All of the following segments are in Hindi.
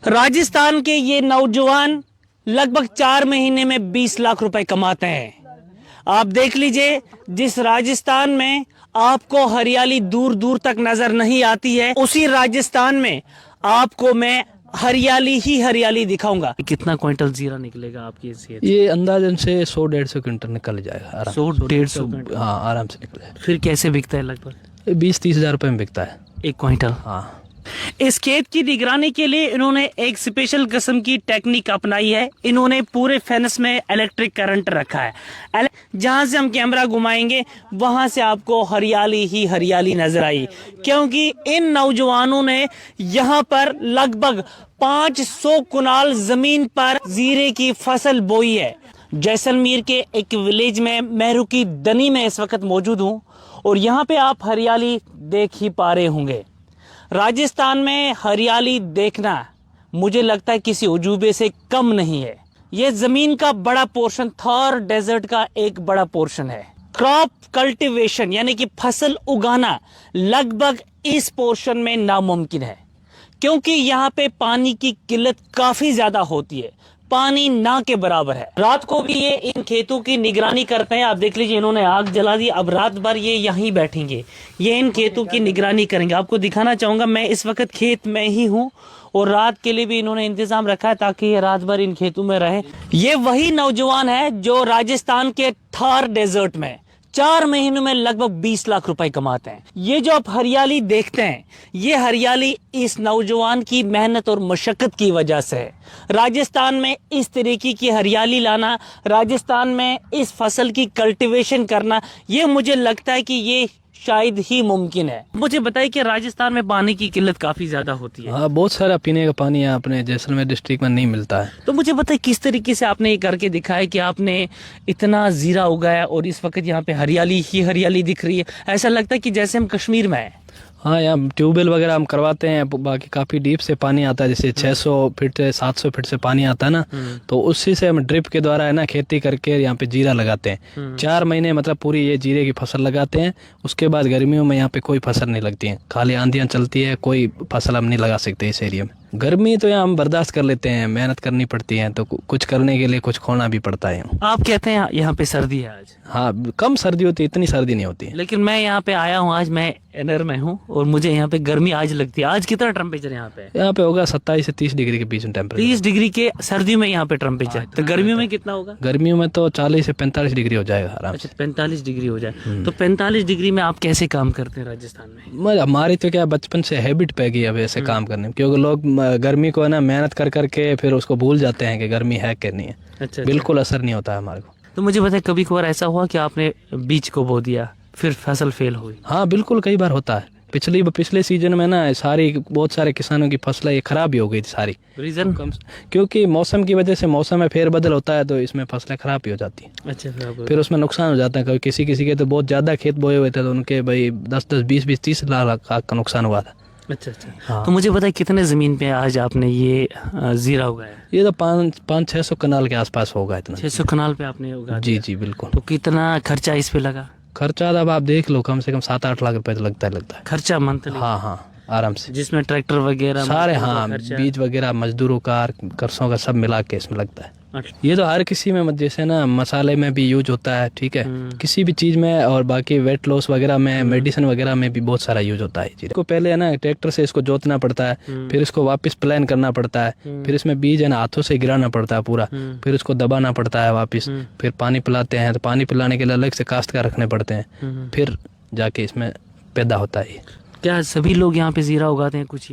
राजस्थान के ये नौजवान लगभग 4 महीने में 20 लाख रुपए कमाते हैं। आप देख लीजिए, जिस राजस्थान में आपको हरियाली दूर दूर तक नजर नहीं आती है, उसी राजस्थान में आपको मैं हरियाली ही हरियाली दिखाऊंगा। कितना क्विंटल जीरा निकलेगा आपकी हैसियत? ये अंदाजन से 100-150 क्विंटल निकल जाएगा आराम 100-150 हाँ आराम से निकल जाएगा। फिर कैसे बिकता है? लगभग 20-30 हज़ार रुपये में बिकता है एक क्विंटल। हाँ। इस खेत की निगरानी के लिए इन्होंने एक स्पेशल किस्म की टेक्निक अपनाई है। इन्होंने पूरे फेंस में इलेक्ट्रिक करंट रखा है। जहां से हम कैमरा घुमाएंगे वहां से आपको हरियाली ही हरियाली नजर आई, क्योंकि इन नौजवानों ने यहां पर लगभग 500 कुनाल जमीन पर जीरे की फसल बोई है। जैसलमेर के एक विलेज में मेहरू की दनी में इस वक्त मौजूद हूं और यहाँ पे आप हरियाली देख ही पा रहे होंगे। राजस्थान में हरियाली देखना मुझे लगता है किसी उजूबे से कम नहीं है। यह जमीन का बड़ा पोर्शन थॉर डेजर्ट का एक बड़ा पोर्शन है। क्रॉप कल्टीवेशन यानी कि फसल उगाना लगभग इस पोर्शन में नामुमकिन है, क्योंकि यहाँ पे पानी की किल्लत काफी ज्यादा होती है। पानी ना के बराबर है। रात को भी ये इन खेतों की निगरानी करते हैं। आप देख लीजिए, इन्होंने आग जला दी। अब रात भर ये यहीं बैठेंगे, ये इन खेतों की निगरानी करेंगे। आपको दिखाना चाहूंगा, मैं इस वक्त खेत में ही हूँ और रात के लिए भी इन्होंने इंतजाम रखा है ताकि ये रात भर इन खेतों में रहे। ये वही नौजवान है जो राजस्थान के थार डेजर्ट में 4 महीनों में लगभग 20 लाख रुपए कमाते हैं। ये जो आप हरियाली देखते हैं, ये हरियाली इस नौजवान की मेहनत और मशक्कत की वजह से है। राजस्थान में इस तरीके की हरियाली लाना, राजस्थान में इस फसल की कल्टीवेशन करना, ये मुझे लगता है कि ये शायद ही मुमकिन है। मुझे बताइए कि राजस्थान में पानी की किल्लत काफी ज्यादा होती है। हाँ, बहुत सारा पीने का पानी यहाँ अपने जैसलमेर डिस्ट्रिक्ट में नहीं मिलता है। तो मुझे बताइए किस तरीके से आपने ये करके दिखाया कि आपने इतना जीरा उगाया और इस वक्त यहाँ पे हरियाली ही हरियाली दिख रही है। ऐसा लगता है कि जैसे हम कश्मीर में हैं। हाँ, यहाँ ट्यूबवेल वगैरह हम करवाते हैं, बाकी काफ़ी डीप से पानी आता है, जैसे 600 फीट से 700 फीट से पानी आता है ना, तो उसी से हम ड्रिप के द्वारा है ना खेती करके यहाँ पे जीरा लगाते हैं। 4 महीने मतलब पूरी ये जीरे की फसल लगाते हैं। उसके बाद गर्मियों में यहाँ पे कोई फसल नहीं लगती है, खाली आंधियाँ चलती है, कोई फसल हम नहीं लगा सकते इस एरिया में। गर्मी तो यहाँ हम बर्दाश्त कर लेते हैं, मेहनत करनी पड़ती है, तो कुछ करने के लिए कुछ खोना भी पड़ता है। आप कहते हैं यहाँ पे सर्दी है आज? हाँ, कम सर्दी होती है, इतनी सर्दी नहीं होती है। लेकिन मैं यहाँ पे आया हूँ, आज मैं एनर में हूँ और मुझे यहाँ पे गर्मी आज लगती है। आज कितना टेम्परेचर यहाँ पे? यहाँ पे होगा 27 से 30 डिग्री के बीच में टेम्परेचर। 30 डिग्री के सर्दियों में यहाँ पे टेम्परेचर। तो गर्मियों में कितना होगा? गर्मियों में तो 40 से 45 डिग्री हो जाएगा आराम से। 45 डिग्री हो जाए। तो 45 डिग्री में आप कैसे काम करते हैं राजस्थान में? हमारी तो क्या बचपन से हैबिट पै गई अब ऐसे काम करने में, क्योंकि लोग गर्मी को है ना मेहनत कर करके फिर उसको भूल जाते हैं कि गर्मी है कि नहीं है। अच्छा, बिल्कुल असर नहीं होता है हमारे को। तो मुझे बताए, कभी कभार ऐसा हुआ कि आपने बीज को बो दिया फिर फसल फेल हुई? हाँ बिल्कुल, कई बार होता है। पिछले सीजन में ना बहुत सारे किसानों की फसलें ये खराब भी हो गई थी सारी। रीजन? क्योंकि मौसम की वजह से, मौसम में फेरबदल होता है तो इसमें फसलें खराब भी हो जाती हैं। अच्छा, फिर उसमें नुकसान हो जाता है। कभी किसी के तो बहुत ज्यादा खेत बोए हुए थे तो उनके भाई 10-10, 20-20, 30 लाख का नुकसान हुआ था। अच्छा। हाँ। तो मुझे बताइए कितने जमीन पे आज आपने ये जीरा उगाया? ये तो 500-600 कनाल के आसपास होगा। इतना 600 कनाल पे आपने उगाया? जी बिल्कुल। तो कितना खर्चा इस पे लगा? खर्चा अब आप देख लो, कम से कम 7-8 लाख रुपए तो लगता है खर्चा मंथली? हाँ आराम से, जिसमें ट्रैक्टर वगैरह सारे, हाँ, बीज वगैरह, मजदूरों का, खर्चों का सब मिला के इसमें लगता है। ये तो हर किसी में, जैसे ना मसाले में भी यूज होता है, ठीक है, किसी भी चीज में, और बाकी वेट लॉस वगैरह में, मेडिसिन वगैरह में भी बहुत सारा यूज होता है। इसको पहले है ना ट्रैक्टर से इसको जोतना पड़ता है, फिर इसको वापस प्लान करना पड़ता है, फिर इसमें बीज है ना हाथों से गिराना पड़ता है पूरा, फिर उसको दबाना पड़ता है वापस, फिर पानी पिलाते हैं, तो पानी पिलाने के लिए अलग से काश्तकार रखने पड़ते हैं, फिर जाके इसमें पैदा होता है। क्या सभी लोग यहाँ पे जीरा उगाते हैं? कुछ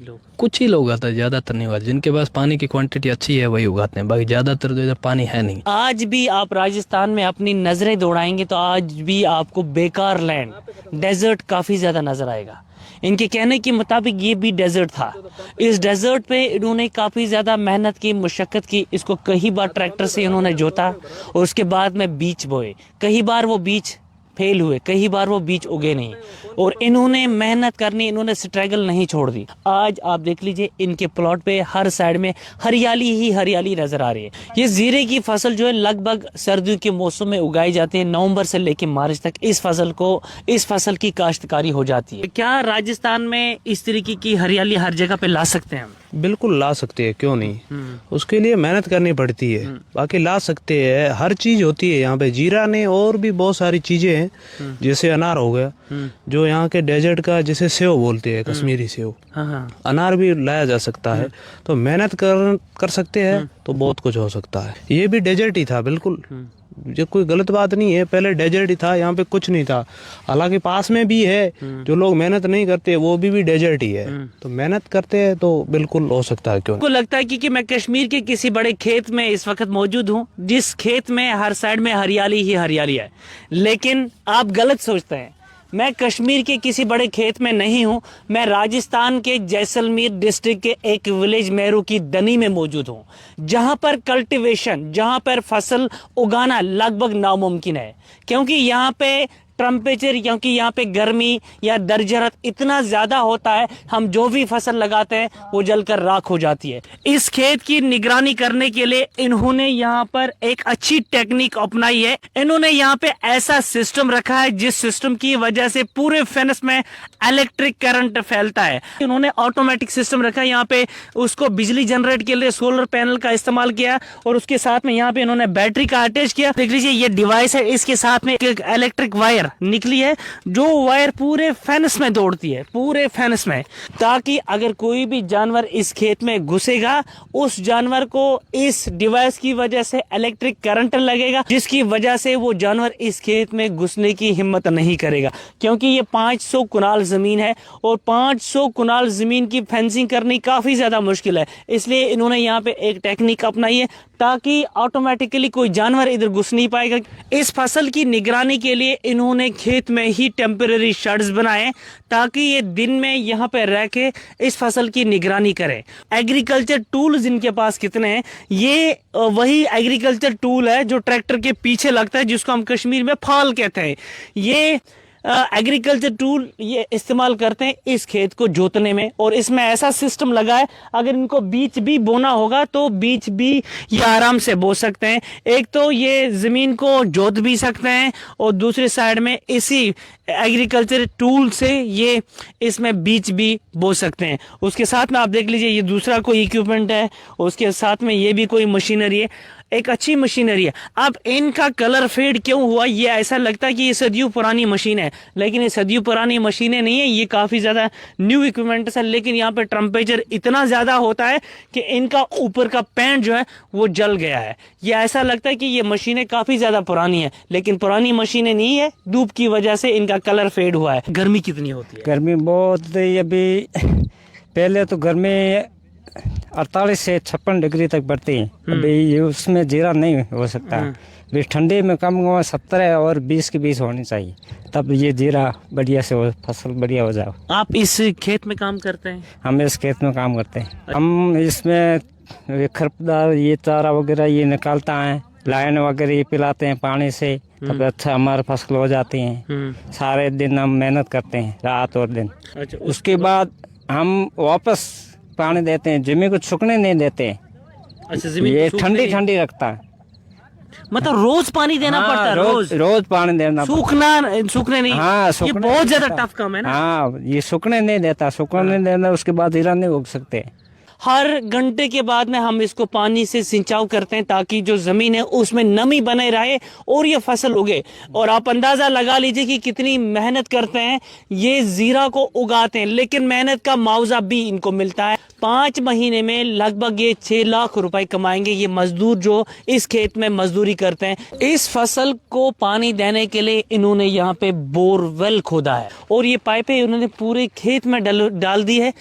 ही लोग उगाते हैं, ज्यादातर नहीं उगाते। जिनके पास पानी की क्वांटिटी अच्छी है वही उगाते हैं, बाकी ज्यादातर तो इधर पानी है नहीं। आज भी आप राजस्थान में अपनी नजरें दौड़ाएंगे तो आज भी आपको बेकार लैंड, डेजर्ट काफी ज्यादा नजर आएगा। इनके कहने के मुताबिक ये भी डेजर्ट था। इस डेजर्ट पे इन्होंने काफी ज्यादा मेहनत की, मुशक्कत की। इसको कई बार ट्रैक्टर से इन्होंने जोता और उसके बाद में बीज बोए। कई बार वो बीज फेल हुए, कई बार वो बीज उगे नहीं, और इन्होंने मेहनत करनी, इन्होंने स्ट्रगल नहीं छोड़ दी। आज आप देख लीजिए इनके प्लॉट पे हर साइड में हरियाली ही हरियाली नजर आ रही है। ये जीरे की फसल जो है लगभग सर्दियों के मौसम में उगाई जाती है, नवंबर से लेकर मार्च तक इस फसल की काश्तकारी हो जाती है। क्या राजस्थान में इस तरीके की हरियाली हर जगह पे ला सकते हैं हम? बिल्कुल ला सकते हैं, क्यों नहीं। उसके लिए मेहनत करनी पड़ती है, बाकी ला सकते हैं। हर चीज होती है यहाँ पे, जीरा ने और भी बहुत सारी चीजें हैं, जैसे अनार हो गया, जो यहाँ के डेजर्ट का जैसे सेव बोलते हैं, कश्मीरी सेव, अनार भी लाया जा सकता है। तो मेहनत कर सकते हैं तो बहुत कुछ हो सकता है। ये भी डेजर्ट ही था, बिल्कुल, ये कोई गलत बात नहीं है। पहले डेजर्ट ही था, यहाँ पे कुछ नहीं था। हालांकि पास में भी है, जो लोग मेहनत नहीं करते वो भी डेजर्ट ही है। तो मेहनत करते हैं तो बिल्कुल हो सकता है, क्यों। को लगता है कि मैं कश्मीर के किसी बड़े खेत में इस वक्त मौजूद हूँ, जिस खेत में हर साइड में हरियाली ही हरियाली है, लेकिन आप गलत सोचते हैं। मैं कश्मीर के किसी बड़े खेत में नहीं हूँ, मैं राजस्थान के जैसलमेर डिस्ट्रिक्ट के एक विलेज मेरू की दनी में मौजूद हूँ, जहाँ पर कल्टीवेशन, जहाँ पर फसल उगाना लगभग नामुमकिन है, क्योंकि यहाँ पे टेम्परेचर, क्योंकि यहाँ पे गर्मी या दर्जरत इतना ज्यादा होता है, हम जो भी फसल लगाते हैं वो जलकर राख हो जाती है। इस खेत की निगरानी करने के लिए इन्होंने यहाँ पर एक अच्छी टेक्निक अपनाई है। इन्होंने यहाँ पे ऐसा सिस्टम रखा है जिस सिस्टम की वजह से पूरे फेनस में इलेक्ट्रिक करंट फैलता है। इन्होंने ऑटोमेटिक सिस्टम रखा है, यहाँ पे उसको बिजली जनरेट के लिए सोलर पैनल का इस्तेमाल किया, और उसके साथ में यहाँ पे इन्होंने बैटरी का अटैच किया। देख लीजिए ये डिवाइस है, इसके साथ में एक इलेक्ट्रिक वायर निकली है, जो वायर पूरे फेंस में दौड़ती है, पूरे फेंस में, ताकि अगर कोई भी जानवर इस खेत में घुसेगा, उस जानवर को इस डिवाइस की वजह से इलेक्ट्रिक करंट लगेगा, जिसकी वजह से वो जानवर इस खेत में घुसने की हिम्मत नहीं करेगा। क्योंकि ये 500 कुनाल जमीन है, और 500 कुनाल जमीन की फेंसिंग करनी काफी ज्यादा मुश्किल है, इसलिए इन्होंने यहाँ पे एक टेक्निक अपनाई है, ताकि ऑटोमेटिकली कोई जानवर इधर घुस नहीं पाएगा। इस फसल की निगरानी के लिए इन्होंने खेत में ही टेम्परेरी शेड्स बनाए, ताकि ये दिन में यहाँ पे रह के इस फसल की निगरानी करें। एग्रीकल्चर टूल्स इनके पास कितने हैं? ये वही एग्रीकल्चर टूल है जो ट्रैक्टर के पीछे लगता है, जिसको हम कश्मीर में फाल कहते हैं। ये एग्रीकल्चर टूल ये इस्तेमाल करते हैं इस खेत को जोतने में, और इसमें ऐसा सिस्टम लगा है, अगर इनको बीज भी बोना होगा तो बीज भी ये आराम से बो सकते हैं। एक तो ये जमीन को जोत भी सकते हैं, और दूसरी साइड में इसी एग्रीकल्चर टूल से ये इसमें बीज भी बो सकते हैं। उसके साथ में आप देख लीजिए ये दूसरा कोई इक्विपमेंट है, उसके साथ में ये भी कोई मशीनरी है, एक अच्छी मशीनरी है। अब इनका कलर फेड क्यों हुआ? ये ऐसा लगता है कि ये सदियों पुरानी मशीन है, लेकिन ये सदियों पुरानी मशीनें नहीं है, ये काफी ज्यादा न्यू इक्विपमेंट है। लेकिन यहाँ पे टेम्परेचर इतना ज्यादा होता है कि इनका ऊपर का पेंट जो है वो जल गया है। ये ऐसा लगता है कि ये मशीनें काफी ज्यादा पुरानी है, लेकिन पुरानी मशीनें नहीं है, धूप की वजह से इनका कलर फेड हुआ है। गर्मी कितनी होती है? गर्मी बहुत, अभी पहले तो गर्मी 48 से 56 डिग्री तक बढ़ती है। अभी ये उसमें जीरा नहीं हो सकता। अभी ठंडी में कम 70 और 20 के बीच होनी चाहिए, तब ये जीरा बढ़िया से हो, फसल बढ़िया हो जाए। आप इस खेत में काम करते हैं? हम इस खेत में काम करते हैं। हम इसमें खरपतवार, ये चारा वगैरह ये निकालता है, लाइन वगैरह ये पिलाते हैं पानी से, तब अच्छा हमारी फसल हो जाती है। सारे दिन हम मेहनत करते हैं, रात और दिन। अच्छा, उसके बाद हम वापस पानी देते हैं, जमीन को सूखने नहीं देते। अच्छा, जमीन ये को ठंडी ठंडी रखता है, मतलब रोज पानी देना पड़ता है? रोज पानी देना, सूखने नहीं? हाँ, ये बहुत ज्यादा टफ काम है ना। हाँ, ये सूखने नहीं देता, सूखने नहीं देना, उसके बाद जीरा नहीं उग सकते। हर घंटे के बाद में हम इसको पानी से सिंचाव करते हैं, ताकि जो जमीन है उसमें नमी बने रहे और ये फसल उगे। और आप अंदाजा लगा लीजिए कि कितनी मेहनत करते हैं, ये जीरा को उगाते हैं, लेकिन मेहनत का मुआवजा भी इनको मिलता है। 5 महीने में लगभग ये 6 लाख रुपए कमाएंगे, ये मजदूर जो इस खेत में मजदूरी करते हैं। इस फसल को पानी देने के लिए इन्होंने यहाँ पे बोरवेल खोदा है, और ये पाइपें उन्होंने पूरे खेत में डाल दी है।